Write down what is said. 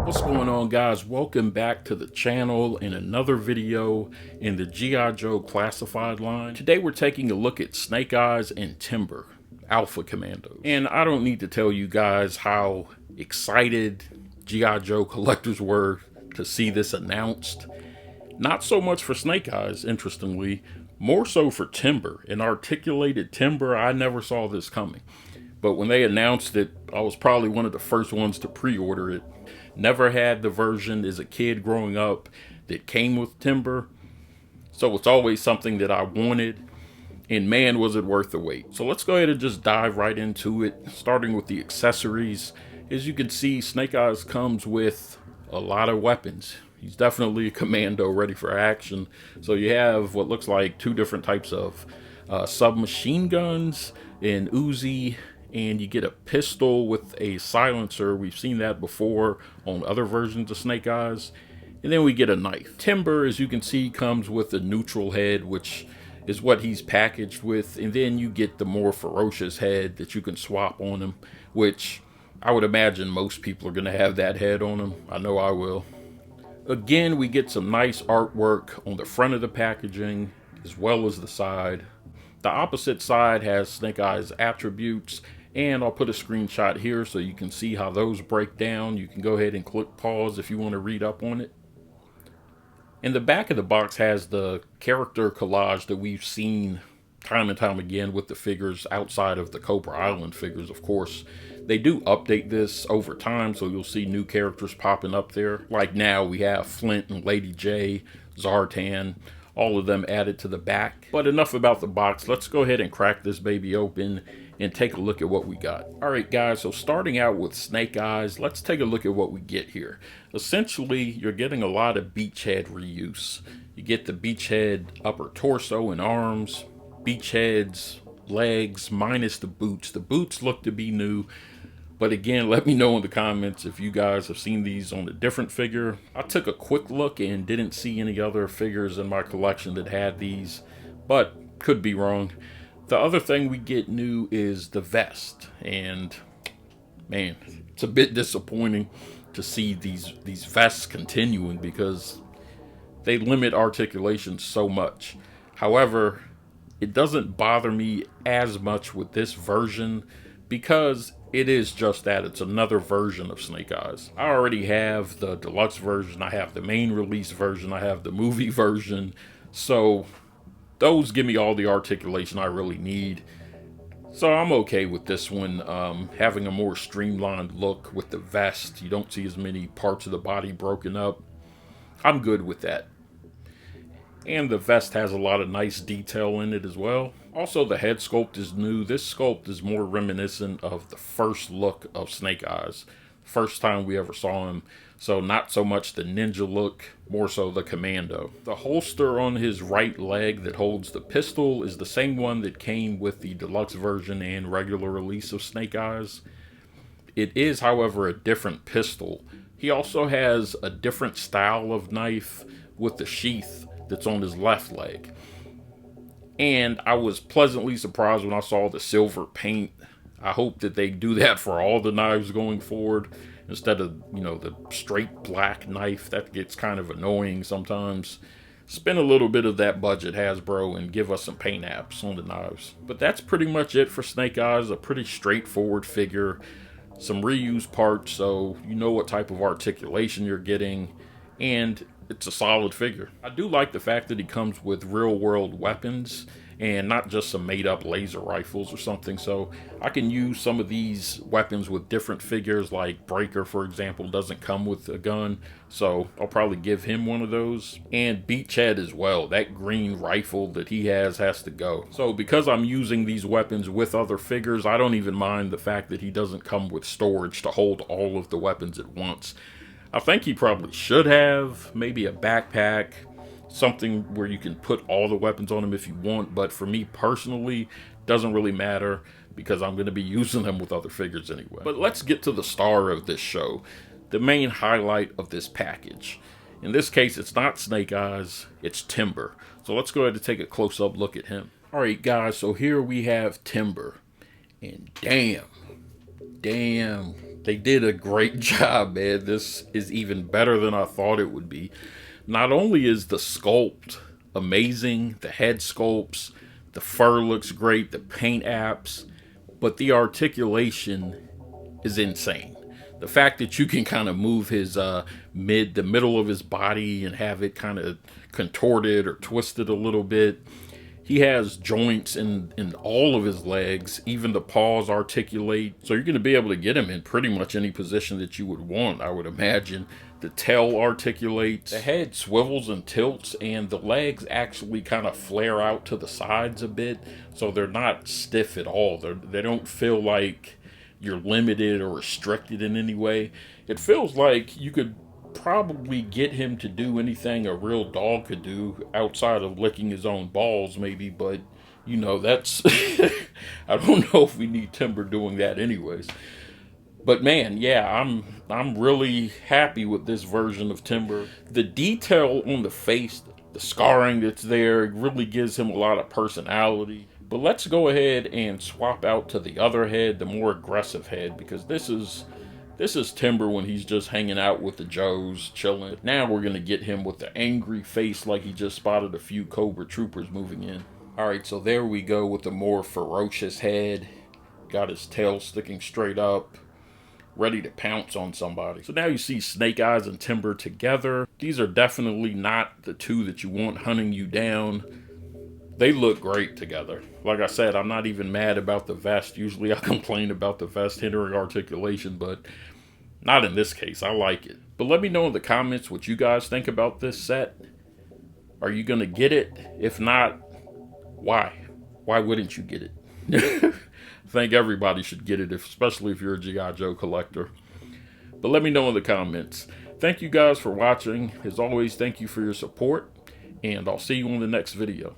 What's going on, guys? Welcome back to the channel in another video in the G.I. Joe classified line. Today we're taking a look at Snake Eyes and Timber, Alpha Commandos. And I don't need to tell you guys how excited G.I. Joe collectors were to see this announced. Not so much for Snake Eyes, interestingly, more so for Timber. An articulated Timber, I never saw this coming. But when they announced it, I was probably one of the first ones to pre-order it. Never had the version as a kid growing up that came with Timber. So it's always something that I wanted. And man, was it worth the wait. So let's go ahead and just dive right into it, starting with the accessories. As you can see, Snake Eyes comes with a lot of weapons. He's definitely a commando ready for action. So you have what looks like two different types of submachine guns, an Uzi, and you get a pistol with a silencer. We've seen that before on other versions of Snake Eyes. And then we get a knife. Timber, as you can see, comes with a neutral head, which is what he's packaged with. And then you get the more ferocious head that you can swap on him, which I would imagine most people are going to have that head on him. I know I will. Again, we get some nice artwork on the front of the packaging as well as the side. The opposite side has Snake Eyes attributes, and I'll put a screenshot here so you can see how those break down. You can go ahead and click pause if you want to read up on it. And the back of the box has the character collage that we've seen time and time again with the figures outside of the Cobra Island figures, of course. They do update this over time, so you'll see new characters popping up there. Like now we have Flint and Lady J, Zartan, all of them added to the back. But enough about the box. Let's go ahead and crack this baby open and take a look at what we got. Alright guys, so starting out with Snake Eyes, let's take a look at what we get here. Essentially, you're getting a lot of beachhead reuse. You get the beachhead upper torso and arms, beachheads, legs, minus the boots. The boots look to be new, but again, let me know in the comments if you guys have seen these on a different figure. I took a quick look and didn't see any other figures in my collection that had these, but could be wrong. The other thing we get new is the vest, and man, it's a bit disappointing to see these vests continuing because they limit articulation so much. However, it doesn't bother me as much with this version because it is just that. It's another version of Snake Eyes. I already have the deluxe version, I have the main release version, I have the movie version, so those give me all the articulation I really need. So I'm okay with this one having a more streamlined look with the vest. You don't see as many parts of the body broken up. I'm good with that. And the vest has a lot of nice detail in it as well. Also, the head sculpt is new. This sculpt is more reminiscent of the first look of Snake Eyes. First time we ever saw him. So not so much the ninja look, more so the commando. The holster on his right leg that holds the pistol is the same one that came with the deluxe version and regular release of Snake Eyes. It is, however, a different pistol. He also has a different style of knife with the sheath that's on his left leg. And I was pleasantly surprised when I saw the silver paint. I hope that they do that for all the knives going forward instead of, the straight black knife. That gets kind of annoying sometimes. Spend a little bit of that budget, Hasbro, and give us some paint apps on the knives. But that's pretty much it for Snake Eyes. A pretty straightforward figure. Some reused parts, so you know what type of articulation you're getting. And it's a solid figure. I do like the fact that he comes with real world weapons and not just some made up laser rifles or something. So I can use some of these weapons with different figures, like Breaker, for example, doesn't come with a gun. So I'll probably give him one of those. And Beachhead as well. That green rifle that he has to go. So because I'm using these weapons with other figures, I don't even mind the fact that he doesn't come with storage to hold all of the weapons at once. I think he probably should have maybe a backpack, something where you can put all the weapons on him if you want, but for me personally, doesn't really matter because I'm going to be using them with other figures anyway. But let's get to the star of this show, the main highlight of this package. In this case, it's not Snake Eyes, it's Timber. So let's go ahead and take a close-up look at him. Alright guys, so here we have Timber, and damn, They did a great job, man. This is even better than I thought it would be. Not only is the sculpt amazing, the head sculpts, the fur looks great, the paint apps, but the articulation is insane. The fact that you can kind of move his the middle of his body and have it kind of contorted or twisted a little bit. He has joints in all of his legs, even the paws articulate. So you're going to be able to get him in pretty much any position that you would want, I would imagine. The tail articulates, the head swivels and tilts, and the legs actually kind of flare out to the sides a bit. So they're not stiff at all. They don't feel like you're limited or restricted in any way. It feels like you could probably get him to do anything a real dog could do outside of licking his own balls, maybe, but you know, that's I don't know if we need Timber doing that anyways. But man, yeah, I'm really happy with this version of Timber. The detail on the face, the scarring that's there, it really gives him a lot of personality. But let's go ahead and swap out to the other head, the more aggressive head, because this is Timber when he's just hanging out with the Joes, chilling. Now we're going to get him with the angry face like he just spotted a few Cobra Troopers moving in. Alright, so there we go with the more ferocious head. Got his tail sticking straight up, ready to pounce on somebody. So now you see Snake Eyes and Timber together. These are definitely not the two that you want hunting you down. They look great together. Like I said, I'm not even mad about the vest. Usually I complain about the vest hindering articulation, but not in this case. I like it. But let me know in the comments what you guys think about this set. Are you going to get it? If not, why? Why wouldn't you get it? I think everybody should get it, especially if you're a G.I. Joe collector. But let me know in the comments. Thank you guys for watching. As always, thank you for your support, and I'll see you on the next video.